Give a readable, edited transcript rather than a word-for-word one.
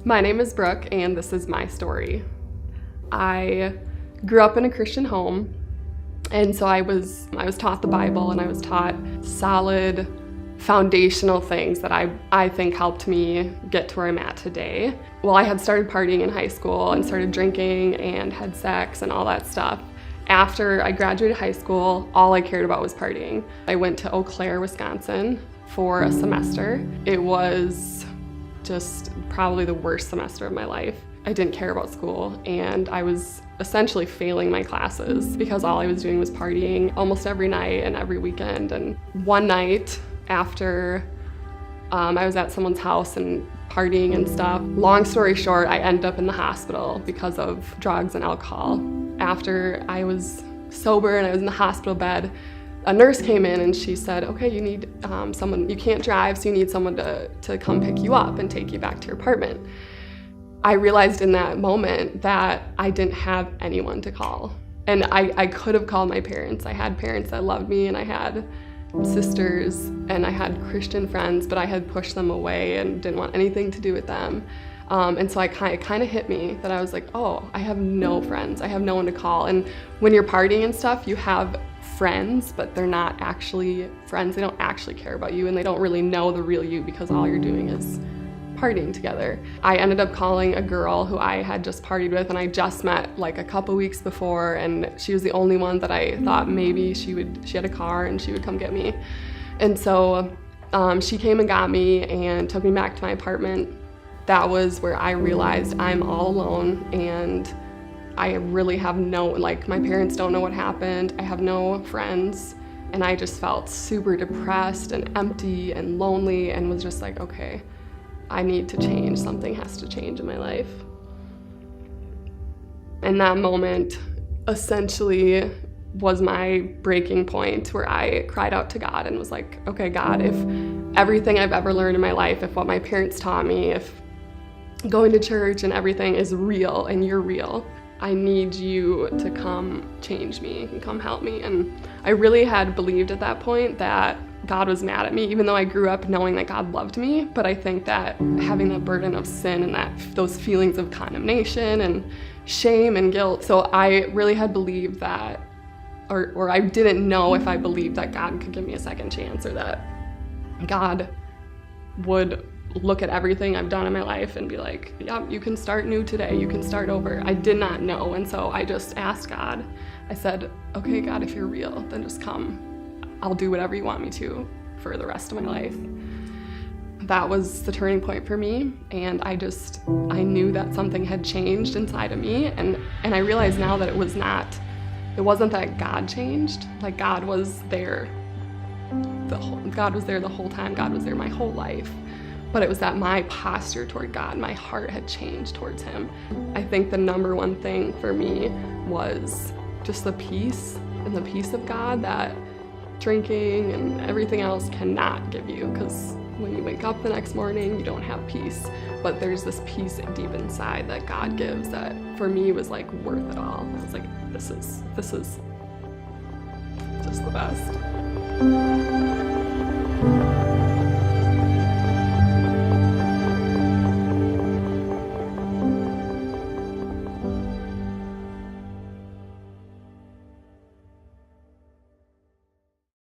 My name is Brooke, and this is my story. I grew up in a Christian home, and so I was taught the Bible, and I was taught solid foundational things that I think helped me get to where I'm at today. Well, I had started partying in high school and started drinking and had sex and all that stuff. After I graduated high school, all I cared about was partying. I went to Eau Claire, Wisconsin for a semester. It was just probably the worst semester of my life. I didn't care about school, and I was essentially failing my classes because all I was doing was partying almost every night and every weekend. And one night after I was at someone's house and partying and stuff, long story short, I ended up in the hospital because of drugs and alcohol. After I was sober and I was in the hospital bed, a nurse came in and she said, okay, you need someone, you can't drive, so you need someone to come pick you up and take you back to your apartment. I realized in that moment that I didn't have anyone to call. And I could have called my parents. I had parents that loved me, and I had sisters, and I had Christian friends, but I had pushed them away and didn't want anything to do with them. And so it kind of hit me that I was like, oh, I have no friends. I have no one to call. And when you're partying and stuff, you have friends, but they're not actually friends. They don't actually care about you, and they don't really know the real you because all you're doing is partying together. I ended up calling a girl who I had just partied with, and I just met like a couple weeks before, and she was the only one that I thought maybe she had a car and she would come get me. And so she came and got me and took me back to my apartment. That was where I realized I'm all alone, and I really have my parents don't know what happened. I have no friends, and I just felt super depressed and empty and lonely, and was just like, okay, I need to change. Something has to change in my life. And that moment essentially was my breaking point, where I cried out to God and was like, okay, God, if everything I've ever learned in my life, if what my parents taught me, if going to church and everything is real and you're real, I need you to come change me and come help me. And I really had believed at that point that God was mad at me, even though I grew up knowing that God loved me. But I think that having that burden of sin and those feelings of condemnation and shame and guilt. So I really had believed that, or I didn't know if I believed that God could give me a second chance, or that God would look at everything I've done in my life and be like, yeah, you can start new today, you can start over. I did not know, and so I just asked God. I said, okay, God, if you're real, then just come. I'll do whatever you want me to for the rest of my life. That was the turning point for me, and I knew that something had changed inside of me, and I realize now that it wasn't that God changed. Like, God was there the whole time. God was there my whole life. But it was that my posture toward God, my heart had changed towards him. I think the number one thing for me was just the peace of God that drinking and everything else cannot give you, because when you wake up the next morning, you don't have peace. But there's this peace deep inside that God gives that for me was like worth it all. I was like, this is just the best.